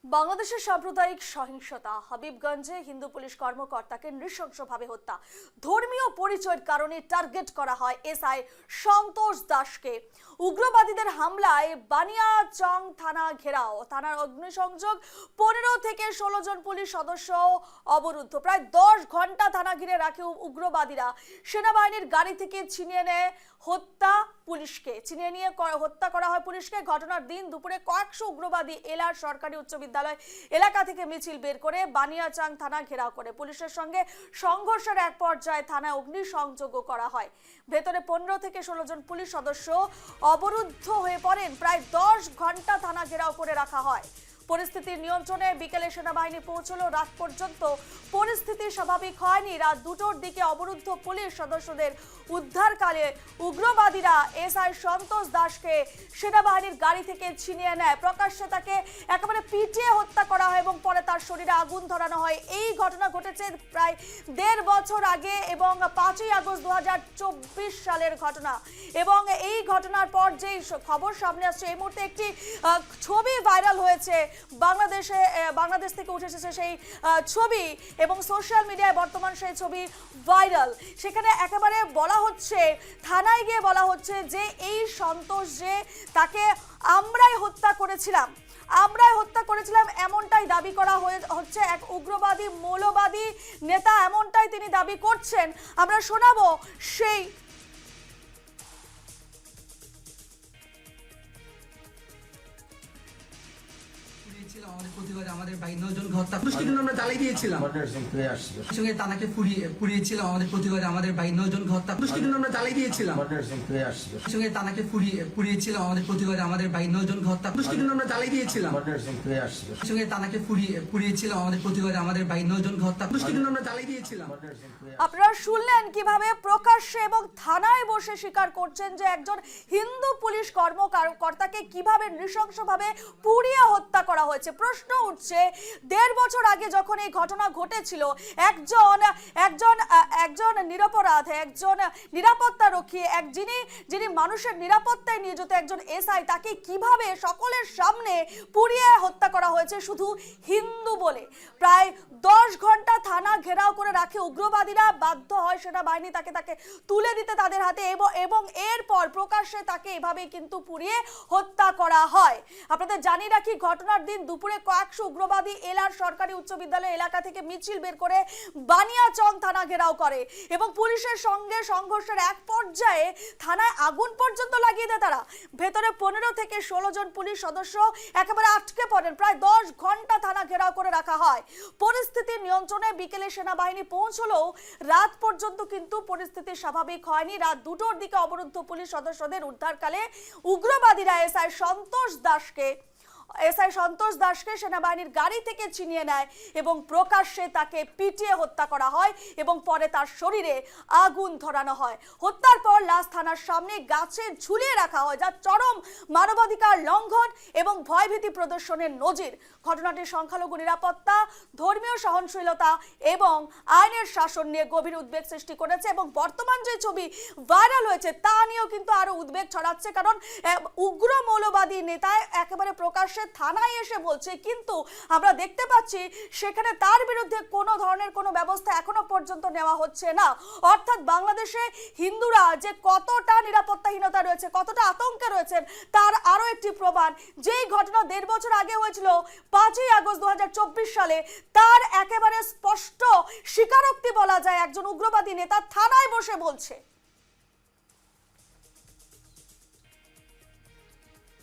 বাংলাদেশের সাম্প্রদায়িক সহিংসতা, হাবিবগঞ্জে হিন্দু পুলিশ কর্মকর্তাকে নৃশংসভাবে হত্যা, ধর্মীয় পরিচয়ের কারণে টার্গেট করা হয় এসআই সন্তোষ দাসকে। উগ্রবাদীদের হামলায় বানিয়াচং থানা ঘেরাও, থানার অগ্নিসংযোগ, 15 থেকে 16 জন পুলিশ সদস্য অবরুদ্ধ। প্রায় 10 ঘন্টা থানা ঘিরে রাখে উগ্রবাদীরা। সেনাবাহিনীর গাড়ি থেকে ছিনিয়ে নেয় হত্যা করা হয় পুলিশকে। ঘটনার দিন দুপুরে কয়েকশো উগ্রবাদী এলার সরকারি উচ্চ বিদ্যালয় এলাকা থেকে মিছিল বের করে বানিয়াচাং থানা ঘেরাও করে। পুলিশের সঙ্গে সংঘর্ষের এক পর্যায়ে থানায় অগ্নিসংযোগও করা হয়। ভেতরে 15 থেকে 16 জন পুলিশ সদস্য অবরুদ্ধ হয়ে পড়েন। প্রায় 10 ঘন্টা থানা ঘেরাও করে রাখা হয়। পরিস্থিতি নিয়ন্ত্রণে বিকেলে সেনাবাহিনী পৌঁছলো। রাত পর্যন্ত পরিস্থিতি স্বাভাবিক হয়নি। রাত 2টোর দিকে অবরুদ্ধ পুলিশ সদস্যদের উদ্ধারকালে উগ্রবাদীরা এসআই সন্তোষ দাসকে সেনাবাহিনীর গাড়ি থেকে ছিনিয়ে নেয়। প্রকাশ্যে তাকে একেবারে পিটিয়ে হত্যা করা হয় এবং পরে তার শরীরে আগুন ধরানো হয়। এই ঘটনা ঘটেছে প্রায় 1.5 বছর আগে এবং 5ই আগস্ট 2024 সালের ঘটনা। এবং এই ঘটনার পর যেই খবর সামনে আসছে, এই মুহূর্তে একটি ছবি ভাইরাল হয়েছে বাংলাদেশ থেকে উঠে এসেছে সেই ছবি এবং সোশ্যাল মিডিয়ায় বর্তমান সেই ছবি ভাইরাল। সেখানে একেবারে বলা হচ্ছে, থানায় গিয়ে বলা হচ্ছে যে এই সন্তোষ, যে তাকে আমরাই হত্যা করেছিলাম এমনটাই দাবি করা হচ্ছে। এক উগ্রবাদী মৌলবাদী নেতা এমনটাই তিনি দাবি করছেন। আমরা শোনাবো সেই আমাদের প্রতিবাদ, আমাদের 22 জনকে হত্যা আমরা জ্বালিয়ে দিয়েছিলাম। সঙ্গে তানাকে পুড়িয়েছিল আমাদের প্রতিবাদ, আমাদের 22 জনকে হত্যা আমরা জ্বালিয়ে দিয়েছিলাম। সঙ্গে তানাকে পুড়িয়েছিল আমাদের প্রতিবাদ, আমাদের 22 জনকে হত্যা আমরা জ্বালিয়ে দিয়েছিলাম। সঙ্গে তানাকে পুড়িয়েছিল আমাদের প্রতিবাদ, আমাদের 22 জনকে হত্যা আমরা জ্বালিয়ে দিয়েছিলাম। আপনারা শুনলেন কিভাবে প্রকাশ্যে এবং থানায় বসে স্বীকার করছেন যে একজন হিন্দু পুলিশ কর্মকর্তাকে কিভাবে নৃশংসভাবে পুড়িয়ে হত্যা করা হয়েছে। প্রশ্ন উঠছে, 1.5 বছর আগে যখন এই ঘটনা ঘটেছিল, একজন নিরপরাধ, একজন নিরাপত্তারক্ষী, যিনি মানুষের নিরাপত্তায় নিয়োজিত একজন এসআই, তাকে কিভাবে সকলের সামনে পুড়িয়ে হত্যা করা হয়েছে শুধু হিন্দু বলে। প্রায় 10 ঘন্টা থানা ঘেরাও করে রাখে উগ্রবাদীরা। বাধ্য হয় সেনাবাহিনী তাকে তুলে দিতে তাদের হাতে এবং এরপর প্রকাশ্যে তাকে এভাবে কিন্তু পুড়িয়ে হত্যা করা হয়। আপনাদের জানিয়ে রাখি, ঘটনার দিন দুপুরে কয়েকশো উগ্রবাদী এলার সরকারি উচ্চ বিদ্যালয় এলাকা থেকে মিছিল বের করে বানিয়াচং থানা ঘেরাও করে এবং পুলিশের সঙ্গে সংঘর্ষের এক পর্যায়ে থানায় আগুন পর্যন্ত লাগিয়ে দেয় তারা। ভেতরে 15 থেকে 16 জন পুলিশ সদস্য একেবারে আটকে পড়েন। প্রায় 10 ঘন্টা থানা ঘেরাও করে রাখা হয়। পরিস্থিতি নিয়ন্ত্রণে বিকেলে সেনাবাহিনী পৌঁছলেও রাত পর্যন্ত কিন্তু পরিস্থিতি স্বাভাবিক হয়নি। রাত 2টোর দিকে অবরুদ্ধ পুলিশ সদস্যদের উদ্ধারকালে উগ্রবাদীরা এসআই সন্তোষ দাসকে সেনাবাহিনীর গাড়ি থেকে ছিনিয়ে নেয় এবং প্রকাশ্যে তাকে পিটিয়ে হত্যা করা হয় এবং পরে তার শরীরে আগুন ধরানো হয়। হত্যার পর লাশ থানার সামনে গাছে ঝুলিয়ে রাখা হয়, যা চরম মানবাধিকার লঙ্ঘন এবং ভয়ভীতি প্রদর্শনের নজির। ঘটনাটির সংখ্যালঘু নিরাপত্তা, ধর্মীয় সহনশীলতা এবং আইনের শাসন নিয়ে গভীর উদ্বেগ সৃষ্টি করেছে এবং বর্তমান যে ছবি ভাইরাল হয়েছে তা নিয়েও কিন্তু আরো উদ্বেগ ছড়াচ্ছে। কারণ উগ্র মৌলবাদী নেতায় একেবারে প্রকাশ্যে থানায় এসে বলছে, কিন্তু আমরা দেখতে পাচ্ছি সেখানে তার বিরুদ্ধে কোনো ধরনের কোনো ব্যবস্থা এখনো পর্যন্ত নেওয়া হচ্ছে না। অর্থাৎ বাংলাদেশে হিন্দুরা যে কতটা নিরাপত্তাহীনতা রয়েছে, কতটা আতঙ্কে রয়েছেন, তার আরো একটি প্রমাণ। যেই ঘটনা 1.5 বছর আগে হয়েছিল 5ই আগস্ট 2024 সালে, তার একেবারে স্পষ্ট স্বীকারোক্তি বলা যায় একজন উগ্রবাদী নেতা থানায় বসে বলছে।